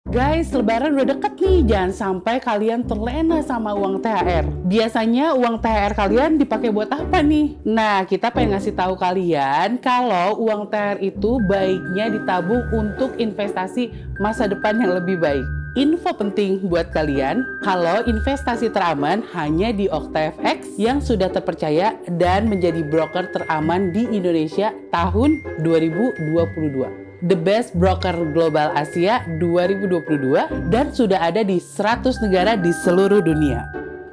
Guys, lebaran udah deket nih, jangan sampai kalian terlena sama uang THR. Biasanya uang THR kalian dipakai buat apa nih? Nah, kita pengen ngasih tahu kalian kalau uang THR itu baiknya ditabung untuk investasi masa depan yang lebih baik. Info penting buat kalian, kalau investasi teraman hanya di OctaFX yang sudah terpercaya dan menjadi broker teraman di Indonesia tahun 2022. The Best Broker Global Asia 2022 dan sudah ada di 100 negara di seluruh dunia.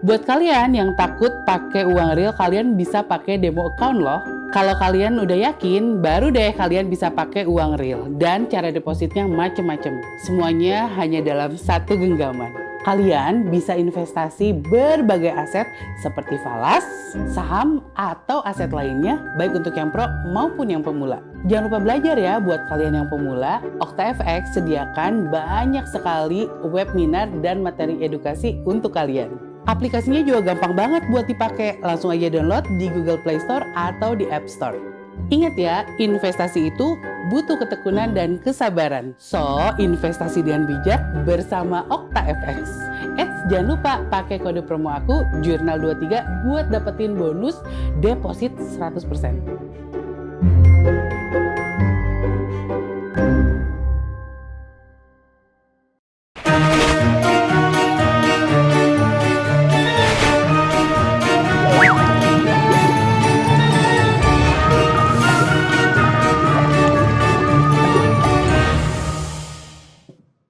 Buat kalian yang takut pakai uang real, kalian bisa pakai demo account loh. Kalau kalian udah yakin, baru deh kalian bisa pakai uang real. Dan cara depositnya macem-macem. Semuanya hanya dalam satu genggaman. Kalian bisa investasi berbagai aset seperti falas, saham, atau aset lainnya, baik untuk yang pro maupun yang pemula. Jangan lupa belajar ya buat kalian yang pemula. OctaFX sediakan banyak sekali webinar dan materi edukasi untuk kalian. Aplikasinya juga gampang banget buat dipakai. Langsung aja download di Google Play Store atau di App Store. Ingat ya, investasi itu butuh ketekunan dan kesabaran. So, investasi dengan bijak bersama OctaFX. Jangan lupa pakai kode promo aku Jurnal23 buat dapetin bonus deposit 100%.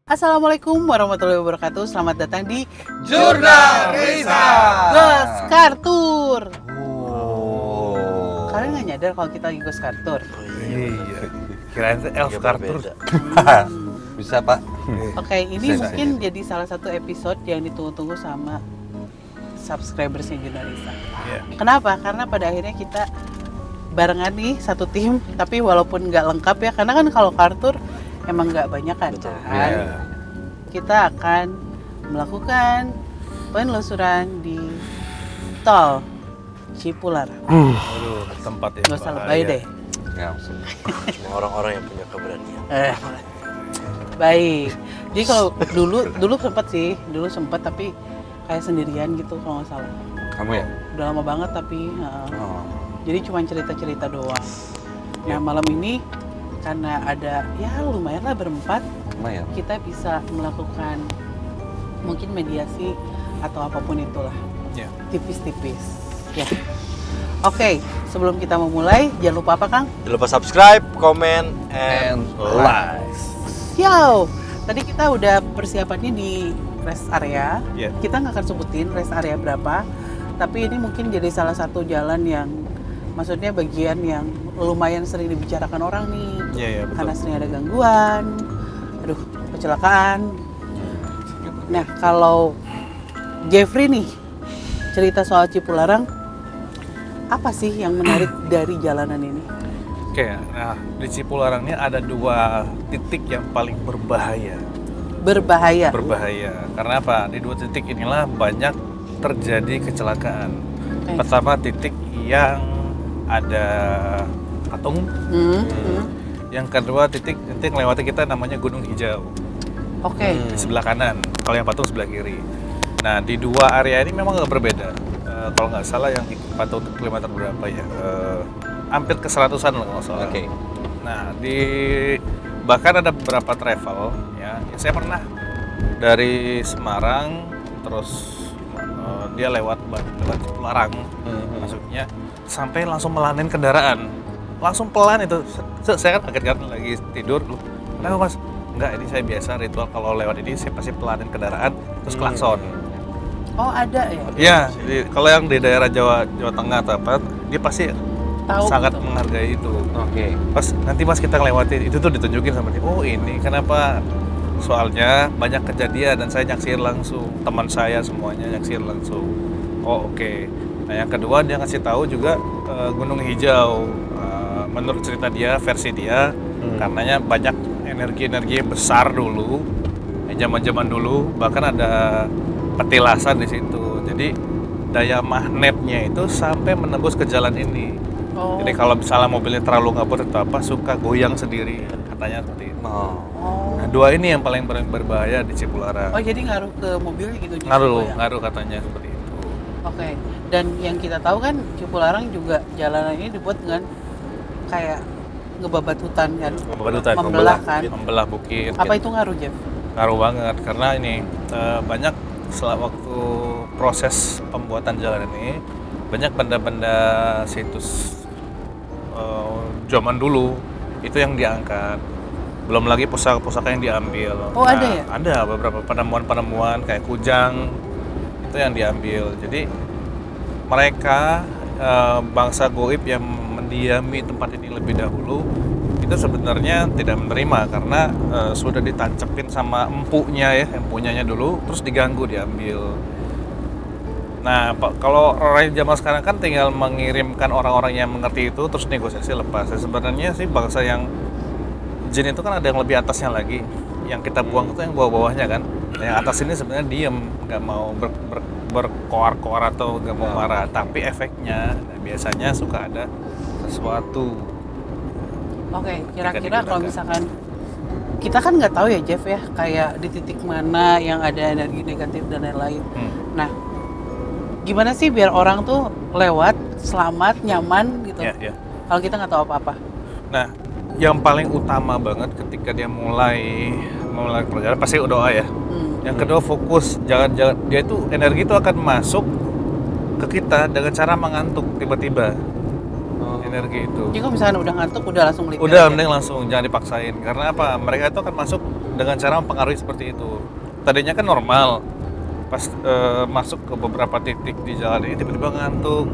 Assalamualaikum warahmatullahi wabarakatuh. Selamat datang di Jurnal Risa. Ghost Kartur. Oh. Kalian nggak nyadar kalau kita lagi Ghost Kartur? Iya. Kirain itu Elf Kartur. Bisa Pak. Oke, ini Bisa, mungkin jadi salah satu episode yang ditunggu-tunggu sama subscribersnya Jurnal Risa. Iya. Kenapa? Karena pada akhirnya kita barengan nih satu tim, tapi walaupun nggak lengkap ya, karena kan kalau Kartur emang nggak banyak kan. Iya. Kita akan melakukan penelusuran di tol Cipularang. Aduh, tempat yang Nggak usah lebay bahaya. deh. Ya, Cuma orang-orang yang punya keberanian. Baik. Jadi kalau dulu sempat tapi kayak sendirian gitu kalau nggak salah. kamu ya? Udah lama banget tapi Oh. jadi cuma cerita-cerita doang. Nah malam ini karena ada ya lumayan lah berempat, Lumayan. kita bisa melakukan mungkin mediasi atau apapun itulah. Iya. Tipis-tipis. Ya. Oke, sebelum kita memulai jangan lupa apa Kang? Jangan lupa subscribe, comment, and Like. Yo, tadi kita udah persiapannya di rest area. Iya. Kita nggak akan sebutin rest area berapa, tapi ini mungkin jadi salah satu jalan yang, maksudnya bagian yang lumayan sering dibicarakan orang nih. Iya, iya, betul. Karena sering ada gangguan, kecelakaan. Nah, kalau Jeffrey nih cerita soal Cipularang, apa sih yang menarik dari jalanan ini? Oke, nah di Cipularang ini ada dua titik yang paling berbahaya. Berbahaya. Berbahaya. Karena apa? Di dua titik inilah banyak terjadi kecelakaan. Oke. Pertama titik yang ada patung. Yang kedua titik melewati kita namanya Gunung Hijau. Oke. Di sebelah kanan, kalau yang patung sebelah kiri. Nah di dua area ini memang nggak berbeda. Kalau nggak salah yang di patung itu kilometer berapa ya? Hampir ke 100-an lah kalau nggak salah. Oke. Nah bahkan ada beberapa travel ya. Saya pernah dari Semarang terus dia lewat Cipularang masuknya sampai langsung melanin kendaraan. Langsung pelan itu. Saya kan kaget kan lagi tidur. Kenapa Mas? Enggak, ini saya biasa ritual kalau lewat ini saya pasti pelanin kendaraan terus klakson. Oh ada ya? Iya, kalau yang di daerah Jawa Tengah atau apa, dia pasti Tahu sangat gitu. menghargai itu. Oke. Pas nanti Mas kita ngelewatin itu tuh ditunjukin sama dia. Oh ini kenapa? Soalnya banyak kejadian dan saya nyaksiin langsung. Teman saya semuanya nyaksiin langsung. Oh oke. Nah yang kedua dia ngasih tahu juga Gunung Hijau. Menurut cerita dia, versi dia, karenanya banyak energi-energi yang besar dulu, zaman-zaman dulu, bahkan ada petilasan di situ. Jadi daya magnetnya itu sampai menembus ke jalan ini. Oh. Jadi kalau misalnya mobilnya terlalu ngabur atau apa, suka goyang sendiri, katanya seperti itu. Oh. Oh. Nah Dua ini yang paling berbahaya di Cipularang. Oh jadi ngaruh ke mobilnya gitu? justru Ngaruh, ya? ngaruh katanya seperti itu. Oke. Dan yang kita tahu kan Cipularang juga jalanan ini dibuat dengan kayak ngebabat hutan kan? Membelah hutan, Membelah kan? membelah bukit. Apa itu ngaruh, Jeff? Ngaruh banget karena ini banyak setelah waktu proses pembuatan jalan ini banyak benda-benda situs zaman dulu itu yang diangkat. Belum lagi pusaka-pusaka yang diambil. Oh, ada ya? Ada beberapa penemuan-penemuan kayak kujang itu yang diambil. Jadi mereka bangsa goib yang mendiami tempat ini lebih dahulu itu sebenarnya tidak menerima karena sudah ditancapin sama empunya ya, empunyanya dulu terus diganggu diambil. Nah, kalau orang zaman sekarang kan tinggal mengirimkan orang-orang yang mengerti itu terus negosiasi lepas. Ya, sebenarnya sih bangsa yang jin itu kan ada yang lebih atasnya lagi. Yang kita buang itu yang bawah-bawahnya kan. Yang atas ini sebenarnya diem, nggak mau berkoar-koar atau nggak mau marah. Tapi efeknya biasanya suka ada sesuatu. Oke, kira-kira digunakan. kalau misalkan kita kan nggak tahu ya Jeff ya, kayak di titik mana yang ada energi negatif dan lain-lain. Nah, gimana sih biar orang tuh lewat selamat, nyaman gitu? Ya, ya. Kalau kita nggak tahu apa-apa. Nah, yang paling utama banget ketika dia mulai perjalanan pasti doa ya. Yang kedua fokus, jangan dia itu energi itu akan masuk ke kita dengan cara mengantuk tiba-tiba. Energi itu. Jadi kalau misalkan udah ngantuk, udah langsung melipir Udah aja. mending langsung jangan dipaksain karena apa? Mereka itu akan masuk dengan cara mempengaruhi seperti itu. Tadinya kan normal. Pas masuk ke beberapa titik di jalan ini tiba-tiba ngantuk.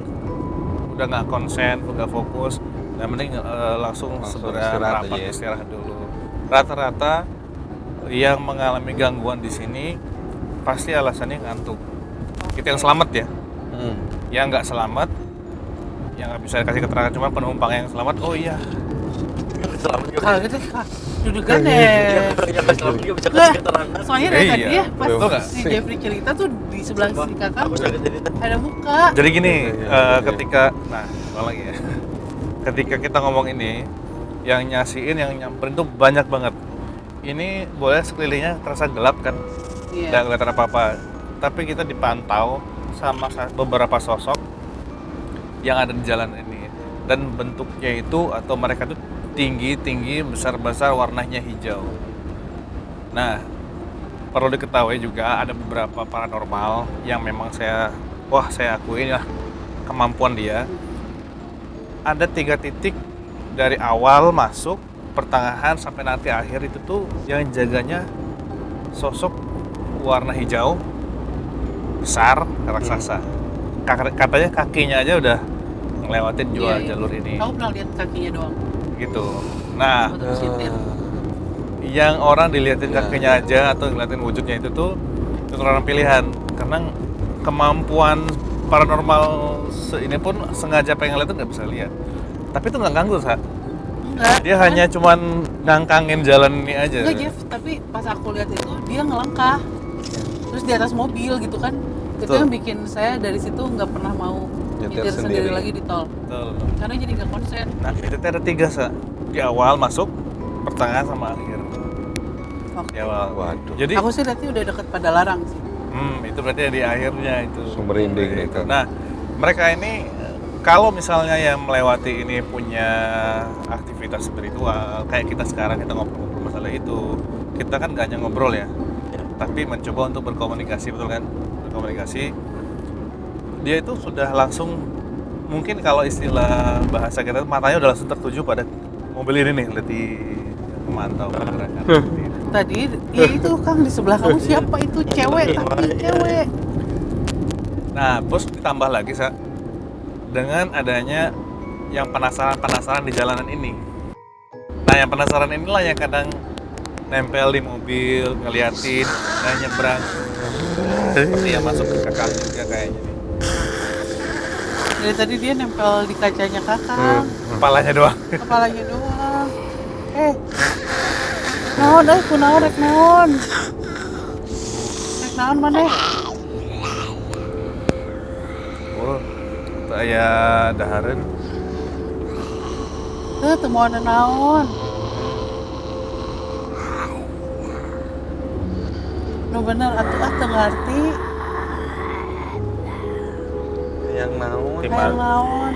Udah nggak konsen, nggak fokus. Nah, mending langsung segera istirahat rapat aja ya. istirahat dulu. Rata-rata yang mengalami gangguan di sini pasti alasannya ngantuk. Itu yang selamat ya. Yang nggak selamat, yang nggak bisa kasih keterangan cuma penumpang yang selamat. Oh iya, Selamat juga. Kalau gitu, dudukan Iya, deh. Yang nggak selamat juga bisa Nggak, kasih keterangan. soalnya dari Iya, tadi ya pas betul nggak? si Jeffrey cerita tuh di sebelah si kakak Aku sakit jadi ada muka. jadi gini Iya. ketika ulang lagi ya. Ketika kita ngomong ini, yang nyasiin, yang nyamperin tuh banyak banget. Ini boleh sekelilingnya terasa gelap kan, Iya. nggak kelihatan apa-apa. Tapi kita dipantau sama beberapa sosok yang ada di jalan ini. Dan bentuknya itu atau mereka tuh tinggi-tinggi, besar-besar, warnanya hijau. Nah, perlu diketahui juga ada beberapa paranormal yang memang saya akuin ya kemampuan dia. Ada 3 titik dari awal masuk, pertengahan sampai nanti akhir itu tuh yang jaganya sosok warna hijau besar raksasa. Katanya kakinya aja udah ngelewatin Iya, iya. jalur ini Kamu pernah lihat kakinya doang? gitu. Nah, Atau disindir? yang orang dilihatin Ya. kakinya aja atau ngeliatin wujudnya itu tuh itu orang pilihan karena kemampuan paranormal ini pun sengaja pengen lihat tuh nggak bisa lihat, tapi itu nggak ganggu Sa. Enggak. Dia kan? hanya cuman ngangkangin jalan ini aja. Enggak Jeff, tapi pas aku lihat itu dia ngelangkah. Terus di atas mobil gitu kan. Itu Betul. yang bikin saya dari situ nggak pernah mau Nyetir nyetir sendiri sendiri. lagi di tol. Betul. Karena jadi nggak konsen. Nah itu tuh ada 3 Sa. Di awal masuk, pertengahan sama akhir. Oke. Di awal. Waduh. Jadi Aku sih lihatnya udah deket pada larang sih. itu berarti di akhirnya itu. Sumber merinding itu. Nah, mereka ini kalau misalnya yang melewati ini punya aktivitas spiritual, kayak kita sekarang kita ngobrol masalah itu, kita kan gak hanya ngobrol ya, tapi mencoba untuk berkomunikasi, betul kan? Berkomunikasi. Dia itu sudah langsung, mungkin kalau istilah bahasa kita matanya udah langsung tertuju pada mobil ini nih, lihat di memantau pergerakan. Tadi ya itu Kang di sebelah kamu siapa itu cewek tapi cewek. Nah, terus ditambah lagi Sa, dengan adanya yang penasaran di jalanan ini. Nah, yang penasaran inilah yang kadang nempel di mobil, ngeliatin, nggak nyebrang. Seperti yang masuk ke kakak juga kayaknya nih. Dari tadi dia nempel di kacanya Kakang, Kepalanya doang. kepalanya doang. Naon kunaon rek naon? Rek naon maneh? Oh, itu aya dahareun. Teu teu moal naon. No bener atuh teu ngarti. Yang naon? Timbal. Hayang naon?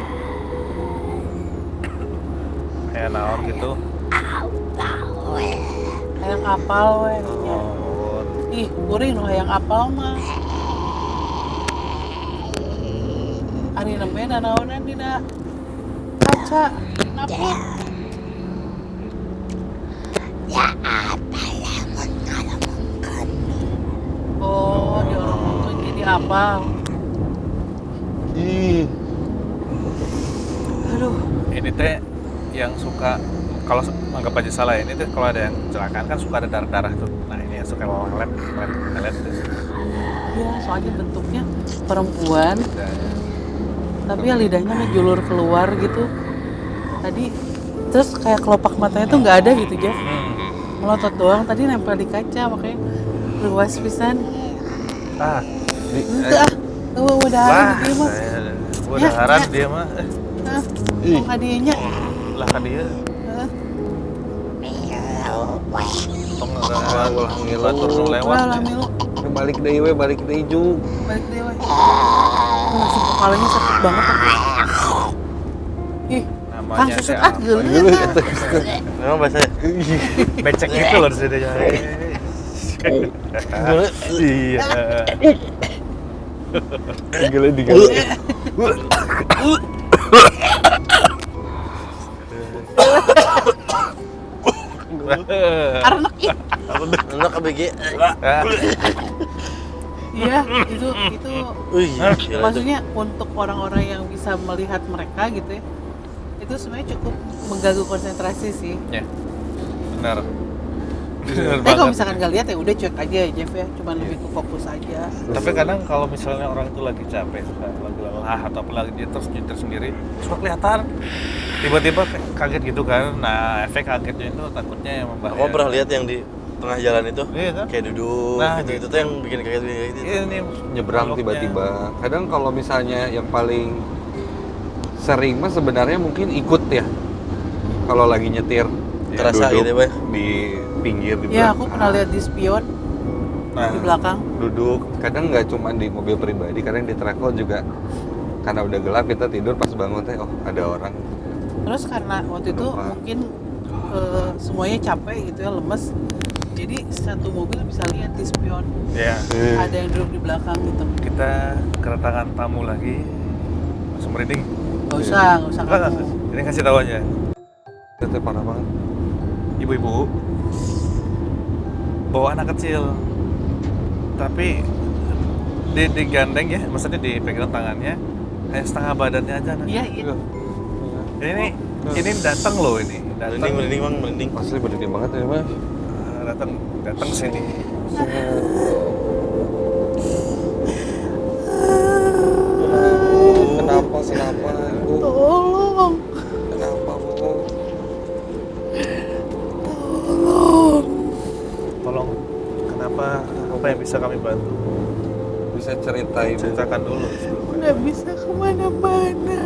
Kayak naon gitu. Hayang apal we. Oh. Ih, kuring nu hayang apal mah. Ari nembe nanaonan dina kaca. Kenapa? Oh, di orang mungkin jadi apal. Ih, Aduh, Ini teh yang suka kalau anggap aja salah ya, ini tuh kalau ada yang kecelakaan kan suka ada darah-darah tuh. Nah ini yang suka lelet tuh. ya soalnya bentuknya perempuan, tapi ya lidahnya ngejulur keluar gitu. Tadi terus kayak kelopak matanya tuh nggak ada gitu, Jeff. Melotot doang, tadi nempel di kaca makanya luas pisan. Ah, Itu udah wah, di dia mah. udah haran dia mah. Ih. Mau hadiahnya. Lah kan dia. Tong nggak batur nu lewat. Wah, lah Milu, balik deui Ju. balik deh weh. Langsung kepalanya sakit banget aku. Ih, Namanya Kang Susut teh apa? geuleuh. Memang bahasa Becek gitu loh di sini ya. Iya. Gila digali. Arnek ih. anak ABG. Iya, itu Wih, gila tuh. maksudnya untuk orang-orang yang bisa melihat mereka gitu ya. Itu sebenarnya cukup mengganggu konsentrasi sih. Ya, benar. Benar Tapi kalau banget. misalkan nggak lihat ya udah cuek aja ya Jeff ya, cuman lebih ke fokus aja. Tapi kadang kalau misalnya orang itu lagi capek, lagi lelah atau apalagi dia terus nyetir sendiri, suka kelihatan tiba-tiba kaget gitu kan. Nah, efek kagetnya itu takutnya yang Aku membahayakan. pernah lihat yang di tengah jalan itu Iya kan? kayak duduk Nah, gitu, gitu. itu tuh yang bikin kaget gitu. Ini Nyebrang baloknya. tiba-tiba. Kadang kalau misalnya yang paling sering mah sebenarnya mungkin ikut ya. Kalau lagi nyetir. Terasa duduk gitu ya, Bay? di pinggir di Ya belakang. aku pernah lihat di spion Nah, di belakang. Duduk. Kadang nggak cuma di mobil pribadi, kadang di travel juga. Karena udah gelap kita tidur pas bangun teh oh ada orang. Terus karena waktu itu Penumpang. mungkin semuanya capek gitu ya, lemes. Jadi satu mobil bisa lihat di spion ya ada yang duduk di belakang gitu. kita kedatangan tamu lagi. Langsung merinding. Gak usah Enggak, kamu. ini kasih tahu aja. Itu parah banget. Ibu-ibu bawa anak kecil, tapi digandeng ya, maksudnya dipegang tangannya, kayak setengah badannya aja anak. Iya, iya. Ini datang loh ini, datang Merinding bang, merinding. Asli berhenti banget ya mas. datang sini. Kenapa bu? Tolong. Kenapa bu? Tolong, kenapa? Apa yang bisa kami bantu? Bisa ceritain Ceritakan dulu. Nggak bisa kemana-mana.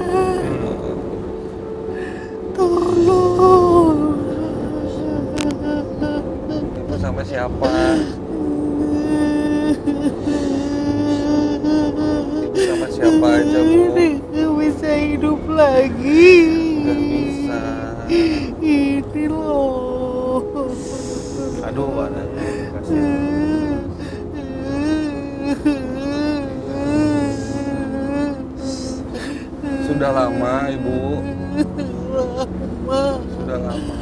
Tolong. Ibu sama siapa? Ibu sama siapa aja bu? Nggak bisa hidup lagi. Gak bisa. Ini loh. Aduh, ada kasih. Sudah lama ibu. Lama. Sudah lama.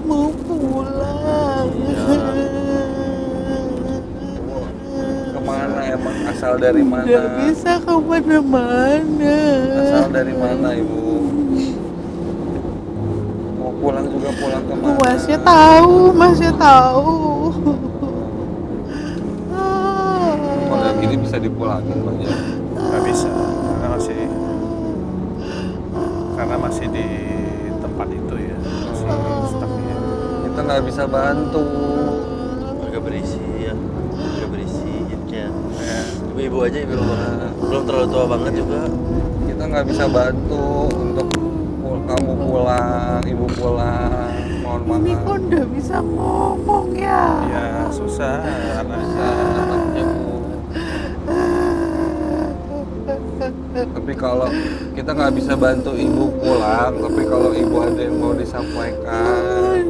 Mau pulang. Ibu kemana emang? Asal dari mana? Nggak bisa kemana-mana. Asal dari mana ibu? Mau pulang juga pulang kemana? Masnya tahu, Masnya tahu. Kalau kayak gini bisa dipulangin banyak. Nggak bisa, karena masih di tempat itu ya, masih stucknya. Kita nggak bisa bantu. Agak berisi ya, agak berisi. Jadi kayak Ya. ibu-ibu aja, ibu belum terlalu tua banget juga. Kita nggak bisa bantu untuk kamu pulang, ibu pulang. Mohon maaf. Ini kok nggak bisa ngomong ya? Ya susah anaknya. Anaknya Bu. Tapi kalau kita nggak bisa bantu ibu pulang, tapi kalau ibu ada yang mau disampaikan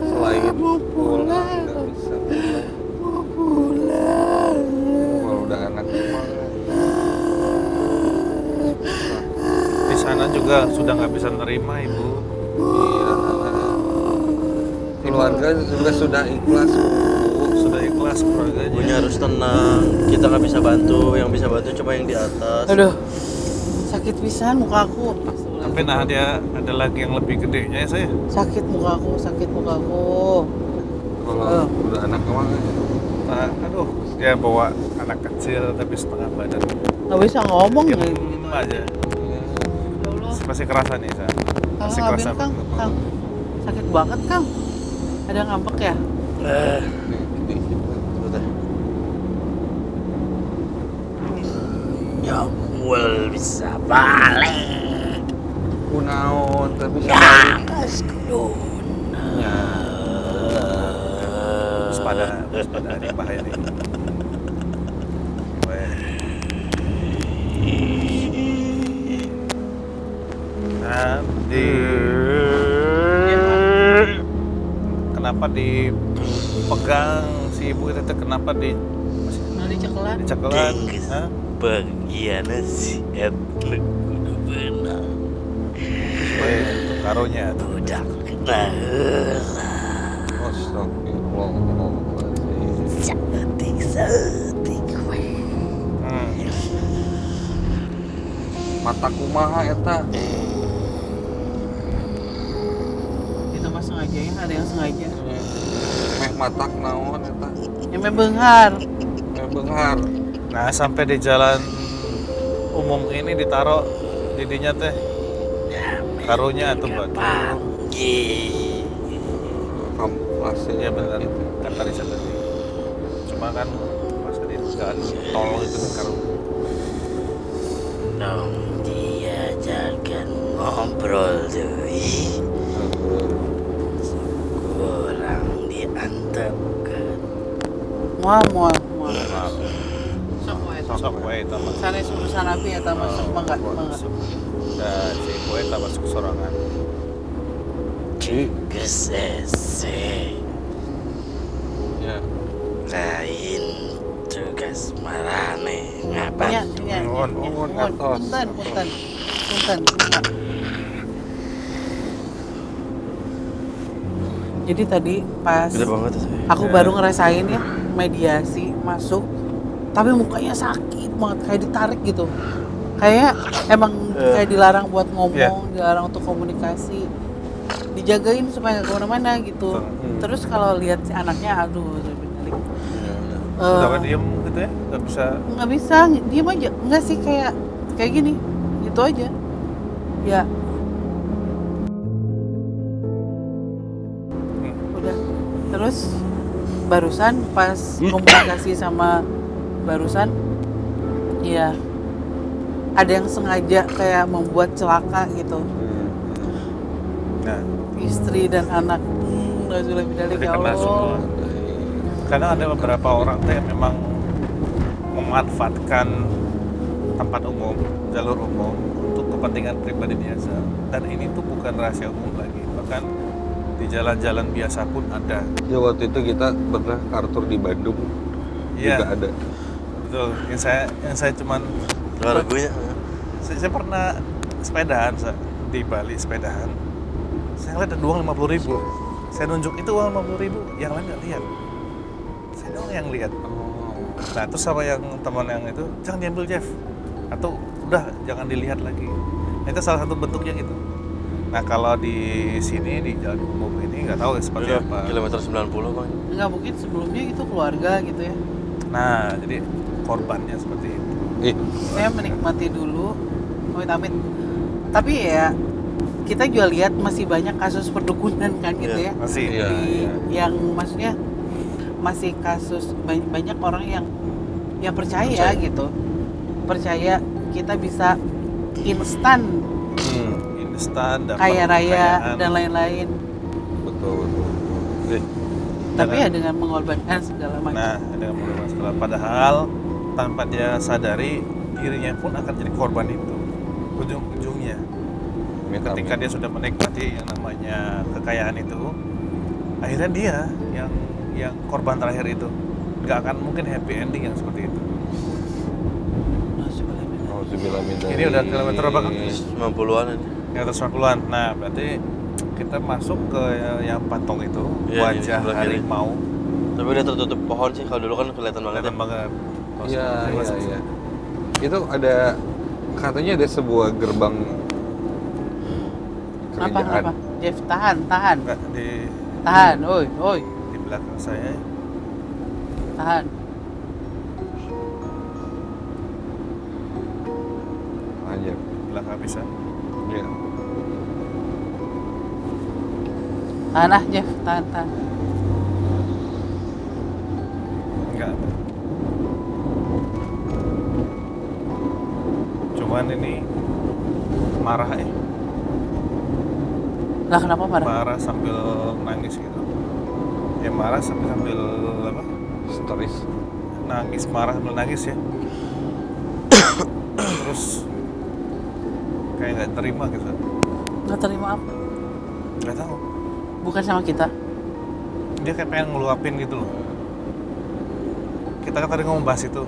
selain pulang nggak bisa pulang. Mau pulang. Kalau udah anak mah Di sana juga sudah nggak bisa nerima ibu. iya. Keluarga juga sudah ikhlas Bu. Sudah ikhlas keluarganya. Ibunya harus tenang. Kita nggak bisa bantu. Yang bisa bantu cuma yang di atas. Aduh, sakit pisan muka aku. Tapi nah dia ada lagi yang lebih gedenya ya saya. Sakit muka aku, sakit muka aku. Kalau udah anak mah Nah, aduh, dia bawa anak kecil tapi setengah badan. Nggak bisa ngomong ya. Diem aja. Ya Allah. Masih kerasa nih saya. Masih Kang, kerasa. Abin, Kang, Kang. Sakit banget, Kang. Ada ngambek ya? Udah. Ya, well bisa balik. kunaon tapi Ya. ya. Waspada ini bahaya nih. Bahaya. Nah, kenapa dipegang si ibu itu kenapa Nah, dicekelan. dicekelan? Hah? Bagian si Edle kudu benang. Karunya tuh. Budak kenal. Astagfirullahaladzim. Setik we. Mata kumaha eta Itu mah sengaja ya, ada yang sengaja. meh matak naon eta Yang membenghar. meh beunghar. Nah, sampai di jalan umum ini ditaruh didinya teh karunya tuh buat. Kamu plastik Iya benar, kata Risa tadi. Cuma kan masa di jalan tol itu kan karu. Dong diajarkan ngobrol tuh. Kurang diantep ke Mual. Maaf. Sok wae. Sok wae eta mah. Sanes urusan api eta mah sok mangga. Dan si ibu eta masuk sorangan. kesese ya lain tugas marane Iya, ngapa iya. Nuhun, ngertos. Punten. Jadi tadi pas gede banget aku baru ngerasain ya mediasi masuk, tapi mukanya sakit banget kayak ditarik gitu. Kayak emang kayak dilarang buat ngomong, dilarang untuk komunikasi, dijagain supaya nggak kemana-mana gitu. Terus kalau lihat si anaknya, aduh, Udah kan diem gitu ya, nggak bisa. diem aja, nggak sih kayak gini, gitu aja. Ya, udah. Terus barusan pas komunikasi sama barusan, ya ada yang sengaja kayak membuat celaka gitu. Nah, Istri dan anak. Nauzubillahi ya kena Allah. semua. Kadang ada beberapa orang tuh yang memang memanfaatkan tempat umum, jalur umum untuk kepentingan pribadi biasa. Dan ini tuh bukan rahasia umum lagi, bahkan di jalan-jalan biasa pun ada. Ya waktu itu kita pernah kartur di Bandung Iya. juga ada. Betul. Yang saya cuman lagunya saya pernah sepedahan di Bali sepedahan. Saya ngeliat ada uang 50.000. Saya nunjuk itu uang 50.000, yang lain nggak lihat. Saya doang yang lihat. Nah, terus sama yang teman yang itu, jangan diambil Jeff. Atau udah jangan dilihat lagi. Nah, itu salah satu bentuknya gitu. Nah, kalau di sini di jalan umum ini nggak tahu ya seperti udah apa. kilometer 90 bang Nggak mungkin sebelumnya itu keluarga gitu ya. Nah, jadi korbannya seperti itu. Ih, Saya menikmati dulu, amit-amit. Tapi ya kita juga lihat masih banyak kasus perdukunan kan gitu Iya. ya. Masih. Iya. Yang maksudnya masih kasus banyak orang yang percaya gitu. Percaya kita bisa instan Instan dapat kaya raya kekayaan. dan lain-lain. betul. Tapi ya dengan mengorbankan segala macam. Nah, dengan mengorbankan segala, padahal tanpa dia sadari dirinya pun akan jadi korban itu ujung-ujungnya. Ketika dia sudah menikmati yang namanya kekayaan itu, akhirnya dia yang korban terakhir itu. Nggak akan mungkin happy ending yang seperti itu. Ini udah kilometer berapa kan? 90-an ini. Kilometer 90-an. Nah, berarti kita masuk ke yang patung itu, Iya, wajah ini sebelah kiri. harimau. Tapi udah tertutup pohon sih, kalau dulu kan kelihatan banget. Kelihatan banget. Iya. Itu ada, katanya ada sebuah gerbang kerajaan. Apa? Jeff, tahan. Nggak, Tahan, oi. di belakang saya. Tahan. Anjir. Belakang bisa. Iya. Tahan ah, Jeff, tahan. Enggak. Cuman ini marah ya. Lah kenapa marah? Marah sambil nangis gitu. Ya marah sambil apa? Stories. Nangis, marah sambil nangis ya. Terus kayak nggak terima gitu. Nggak terima apa? Nggak tahu. Bukan sama kita. Dia kayak pengen ngeluapin gitu loh. Kita kan tadi ngomong bahas itu.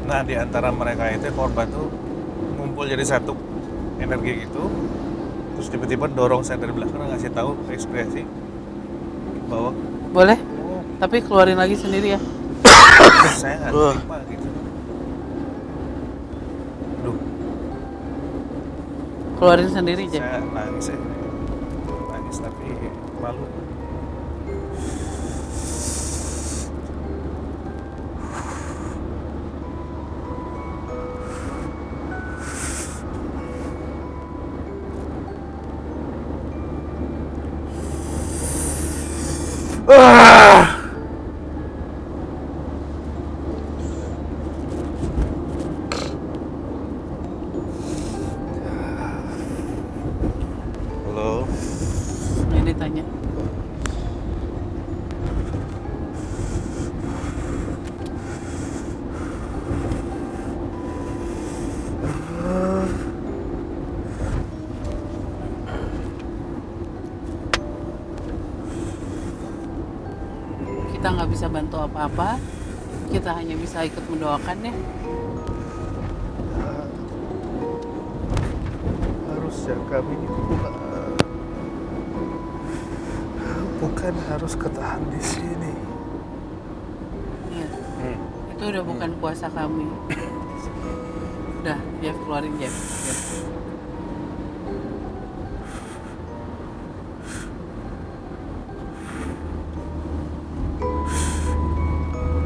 Nah, di antara mereka itu korban tuh ngumpul jadi satu energi gitu. Terus tiba-tiba dorong saya dari belakang ngasih tahu ekspresi bahwa Boleh? Tapi keluarin lagi sendiri ya. saya nggak terima gitu. Duh, Keluarin sendiri, Jeff. saya nangis ya. Nangis tapi malu. Halo. Ini ditanya. Kita nggak bisa bantu apa-apa. Kita hanya bisa ikut mendoakan ya. Harusnya kami bukan harus ketahan di sini. Iya. Itu udah bukan kuasa kami. Udah, Jeff keluarin Jeff.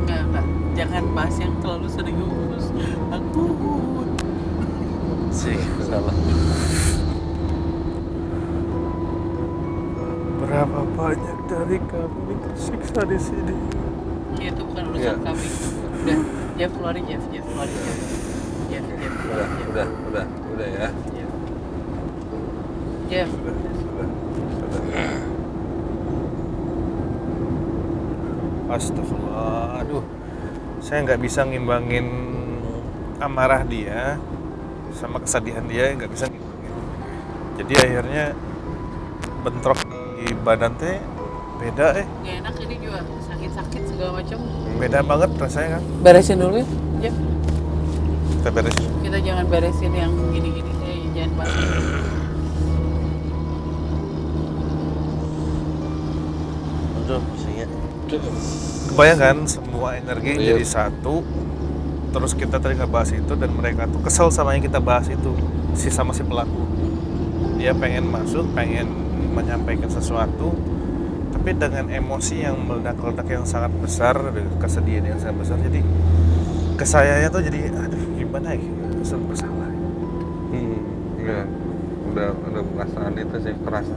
Enggak. Jangan bahas yang terlalu serius. Aku Sih, salah. Berapa banyak dari kami tersiksa di sini? itu bukan urusan Iya. kami. Udah, Jeff keluarin Jeff keluarin Jeff. Jeff keluarin, Jeff. Udah ya. Jeff. Astagfirullah, aduh, saya nggak bisa ngimbangin amarah dia sama kesedihan dia, nggak bisa ngimbangin. Jadi akhirnya bentrok di badan teh beda Gak enak ini juga sakit segala macam. beda banget rasanya kan. Beresin dulu ya, Jeff. Kita beresin. Kita jangan beresin yang gini-gini jangan bahas. Aduh, pusingnya. Kebayang kan semua energi Iya. jadi satu. Terus kita tadi ngebahas itu dan mereka tuh kesel sama yang kita bahas itu, sama si pelaku. Dia pengen masuk, pengen menyampaikan sesuatu, tapi dengan emosi yang meledak-ledak yang sangat besar, kesedihan yang sangat besar. Jadi kesayanya tuh jadi aduh gimana ya, serba bersalah. Iya. Udah perasaan itu sih kerasa.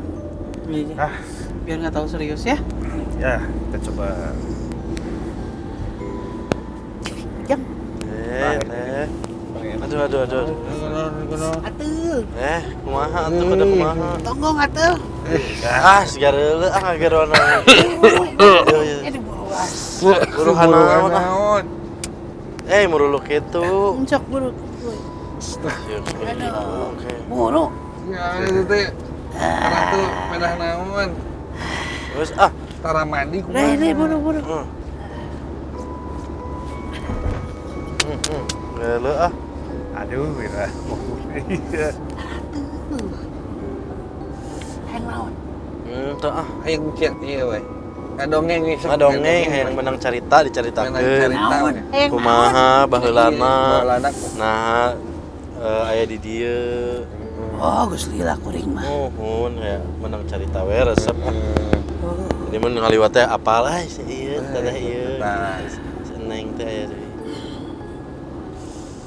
Iya, Jeff. Ah, Biar nggak tahu serius ya. ya kita coba. Jam. Teh. Aduh. Atuh. Kumaha atuh kada kumaha. Tonggong atuh. Ah, segara heula ngageroan. Ini buruan. Buruhan naon ah. naon. Muruluk kitu. Uncok buru. Oke. Buru. Ya itu teh. Karena tuh pedah naon. Terus Tara mandi Rene buru. Heula ah. Aduh, Wira. Iya. Hang naon. Teu ah. Hayang cek ieu we. Ngadongeng we. Ngadongeng hayang menang carita Menang dicaritakeun. carita we. Hang Kumaha baheulana. Baheulana Nah, aya di dieu. Oh, geus lila kuring mah. Nuhun ya menang carita we resep. Oh. Jadi mun ngaliwat teh apal si ieu, teteh ieu. Nah. Seneng teh aya deui.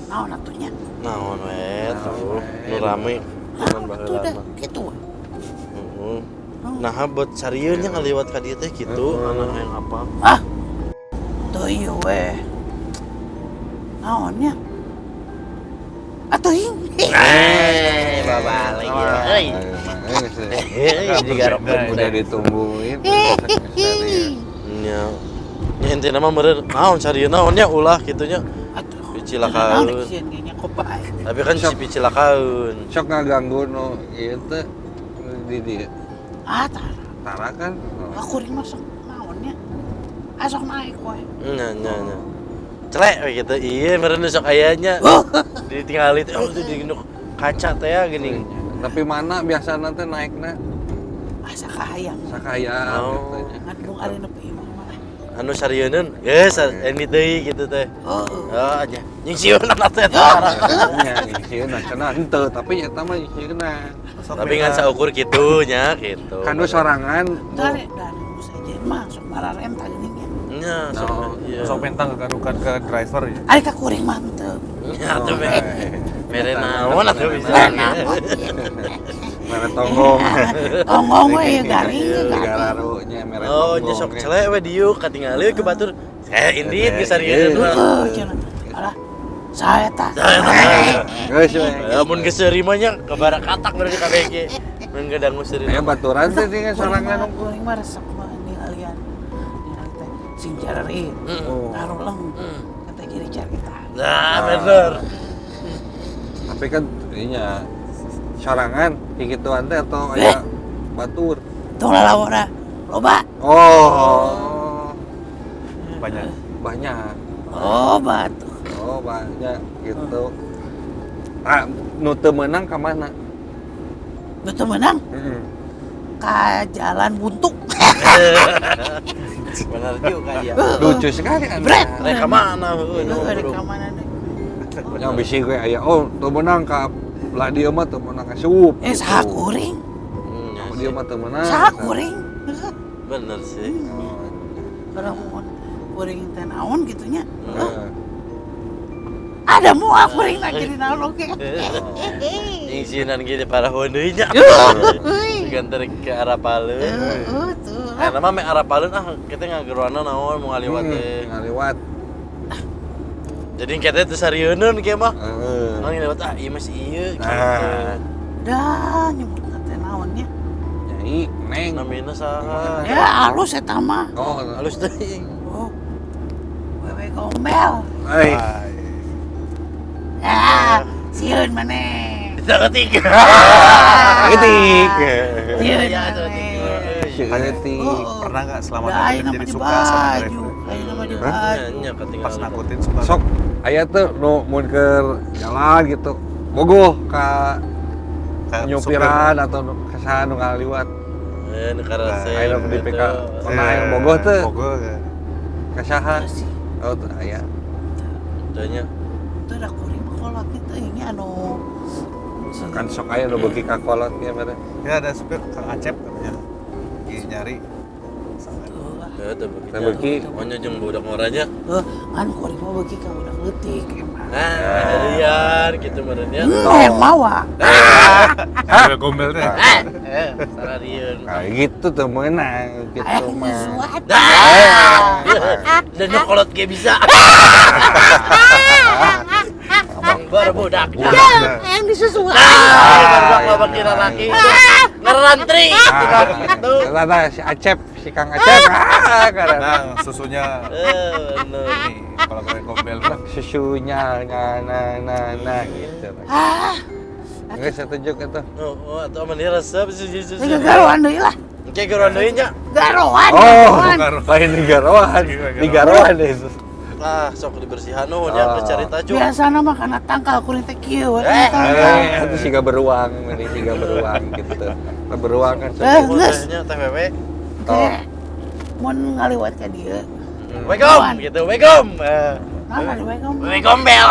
Naon atunya? Naon we tuh. Nu rame cuman Itu dah baheulana. gitu. Heeh. Nah, buat sarieun nya ngaliwat ka dieu teh kitu, anak yang apa? Ah. Tuh ieu we. Naonnya? Atuh hing. Babalik ya. Euy. Juga udah ditumbuhin. Nya. Nya intina mah meureun naon sarieun naonnya ulah kitu nya. Atuh. Picilakaun. Naon kieu nya kok bae. Tapi kan si picilakaun. Sok ngaganggu nu ieu teh di dieu. Ah, tara. Tara kan. Kuring mah sok naonnya. Asok naik we. Nya. Celek we kitu. Ieu meureun sok aya nya. Ditinggali teh oh itu di kaca teh ya geuning. Tapi mana biasana teh naikna Asa kahayang. sakaya Oh. gitu nya. Ngandung ari nepi imah mah. Anu sarieun geus ini deui kitu teh. Oh. Oh nya. Nying sieunna teh tara. Nya sieuna cenah henteu tapi eta mah sieuna. Tapi ngan saukur kitu nya kitu. Kanu sorangan Tare dan saja mah sok mararen tah geuning nya. Nya sok iya. Sok mentang kegadukan ke driver ya. Ari ka kuring mah teu. Nya tuh mere naon atuh bisa. mere tonggong. Tonggong we ya garing ya garing. Gararu nya mere Oh tonggong. nya sok celek we dieu katingali ke batur. Indit ge sarieun mah. Heuh cenah. Alah. Saya tah. Geus we. Amun geus seuri mah nya kabarak katak bener di KBG. Mun gadangu seuri. Aya baturan teh dengan sorangan. Kuring mah resep mah ini kalian. Ini teh sing jarari. Oh. Naruleng. Kata kiri carita. Nah, bener. Tapi kan ininya sorangan kikituan teh atau aya batur. Tong lalawona. Loba. Oh. Banyak. Banyak. Oh, batu. Oh, banyak gitu. Ah, nu teu meunang ka mana? Betul menang. Heeh. Ka jalan buntu. Bener juga ya. Lucu sekali anda. Bret. Rek mana heueuh nu Ada burung. ka mana deui? Yang bisi gue aya oh teu meunang ka belah dieu mah teu meunang ka sup. Saha kuring? Nya Dieu mah teu meunang. Saha kuring? bener sih. Oh, Kalau mau kuring teh naon gitu nya. heeh. Ada mau kuring lagi di naon oke. Yang sieunan ge para deui nya. Gantar ke arah Paleun. Tuh. Karena mah me arah Paleun kita ngageroana naon mau ngaliwat teh. Ngaliwat. Jadi kita teh sarieunun kieu mah. Heeh. Nang ngaliwat ieu mah si ieu gitu. Nah. Dah nyebut teh naonnya. Nyai neng. Namina saha? Ya halus eta mah. Oh, Halus teuing. Oh. Wewe gombel. euy. Ya, sieun maneh. Kita ketiga. Ketik. Sieun Ya, itu maneh. Ketik. Pernah nggak selama Dah, driving ayeuna mah jadi di suka sama baju. driver? Ayeuna mah di Hah? baju. Nya ketinggalan. Pas nakutin suka. Sok aya tuh nu mun keur jalan gitu. Bogoh ka Kayak nyupiran atau ka saha nu ngaliwat. Nu karase. Aya nu di PK. supir. Pernah yang bogoh teh Bogoh ya. ka saha? Terus sih, Oh, tuh aya. Teu nya. teu da kuring mah kolot teh ini anu Kan sok aya nu beuki ka kolot ge mere. Ya ada supir Kang Acep katanya. Lagi nyari. Teu teu begitu. Teu beuki. Pokoknya jeung budak ngoranya. kan kuring mah beuki ka budak leutik emang. Nah, jadian gitu merenya. Yang mawa. Ada gombel teh. Sararieun. Kayak gitu tuh meunang gitu Aya mah. sesuatu. Dan nyokolot ge bisa. Abang Baru budak. Yang disusul. Baru bapak kira laki. Ngerantri. Tuh. Tata si Acep, si Kang Acep. Karena Nah, susunya Bener. ini kalau kayak gombel mah. susunya nah gitu. Oke, saya tunjuk itu. Oh, atau mana resep susu. Garuan deui lah. Kayak geron deui nya. Garuan. Oh, garuan. lain di garoan. Di garoan itu. Ah, sok dibersihan nya bercerita cu. Biasana mah kana tangkal kuring teh kieu we. Itu sih gak beruang, ini sih gak beruang gitu. Nah, beruang kan Oh, tehnya teh wewe. Oh. Mun ngaliwat ka dieu. Wegom gitu, wegom. Naon we kamu? Wegombel.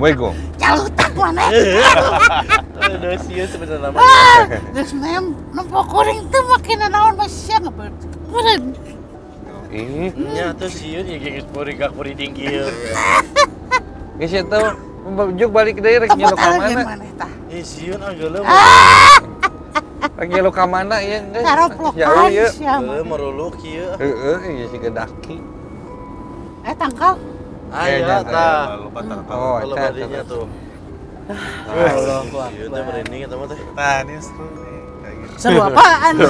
Wegom. Calutak maneh. Aduh, sia sebenarnya nama. Geus nem nempo kuring teh makin naon mah sia ngebeureun. Ih, Nya tuh sieun ya geus puri gak puri tingkil. geus eta juk balik deui rek ngilu ka mana? maneh tah. Sieun anggeuleuh. Rek ngilu ka mana ieu geus? Karoplokan Jauh ieu. sia. Heuh maruluk kieu. Heeh, ieu sih gedaki. Tangkal. Aya Aya, tah. Lupa tangkal. Oh, Kalau eta badinya tuh. Allah Sieun teh merinding eta mah teh. Nah, ini seru nih kayak gitu. Seru apaan lu?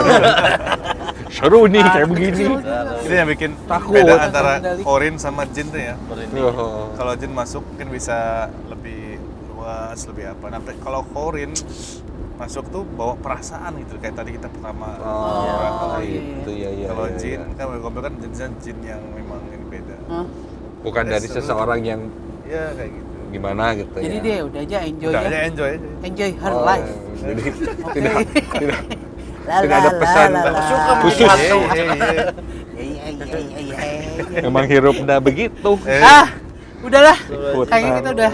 Seru nih kayak begini. Ini yang bikin Takut. beda antara korin sama jin tuh ya. Merinding. Oh. Kalau jin masuk mungkin bisa lebih luas, lebih apa. Nah, kalau korin masuk tuh bawa perasaan gitu kayak tadi kita pertama. Oh, itu ya. Kalau jin kan gombel kan jin yang memang ini beda. Bukan dari Seru. seseorang yang Ya kayak gitu. gimana gitu Jadi ya. dia udah aja enjoy Udah ya. aja enjoy aja. Enjoy her Oh, life. Jadi Oke. tidak La, tidak ada la, pesan la, la, Suka la. khusus. menjadi hantu. Iya. Memang hirupnya begitu. Udahlah. Hutan. Kayaknya kita udah.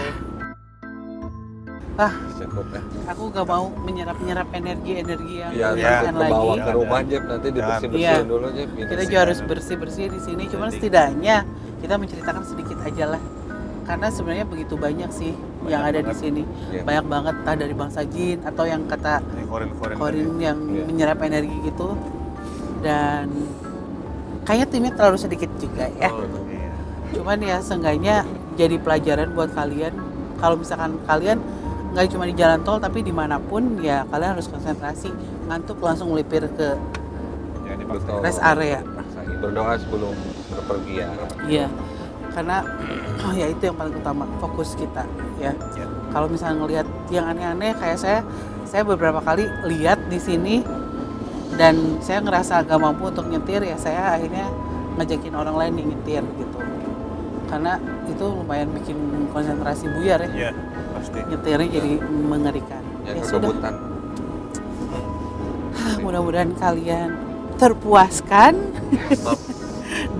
Cukup ya. Aku gak mau menyerap energi yang Ya, berlebihan takut kebawa lagi. ke rumah Jeb, nanti dibersih-bersihin Iya. dulu Jeb. Gitu. Kita juga harus bersih-bersih di sini. Cuman setidaknya kita menceritakan sedikit aja lah. Karena sebenarnya begitu banyak sih yang ada di sini. Iya. Banyak banget entah dari bangsa jin atau yang kata Ini korin Korin yang Iya. menyerap energi gitu. Dan kayaknya timnya terlalu sedikit juga ya. Iya. Cuman ya seenggaknya jadi pelajaran buat kalian. Kalau misalkan kalian nggak cuma di jalan tol tapi dimanapun ya kalian harus konsentrasi. Ngantuk langsung melipir ke Jangan dipaksa. Betul. rest area. Berdoa sebelum berpergian. Iya, karena ya itu yang paling utama, fokus kita ya. Ya. Kalau misalnya ngelihat yang aneh-aneh kayak saya beberapa kali lihat di sini dan saya ngerasa agak mampu untuk nyetir ya saya akhirnya ngajakin orang lain yang nyetir gitu. Karena itu lumayan bikin konsentrasi buyar ya. Iya, pasti. Nyetirnya jadi mengerikan. Yang Ya sudah, kegebutan. mudah-mudahan kalian terpuaskan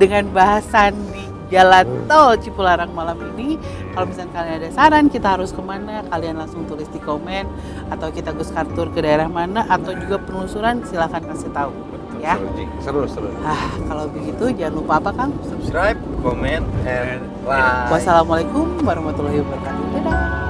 dengan bahasan di Jalan Tol Cipularang malam ini. Kalau misalnya kalian ada saran kita harus kemana, kalian langsung tulis di komen atau kita gus kartur ke daerah mana atau juga penelusuran silahkan kasih tahu ya. Seru. Kalau begitu jangan lupa apa Kang? Subscribe, comment, and like. Wassalamualaikum warahmatullahi wabarakatuh. Dadah.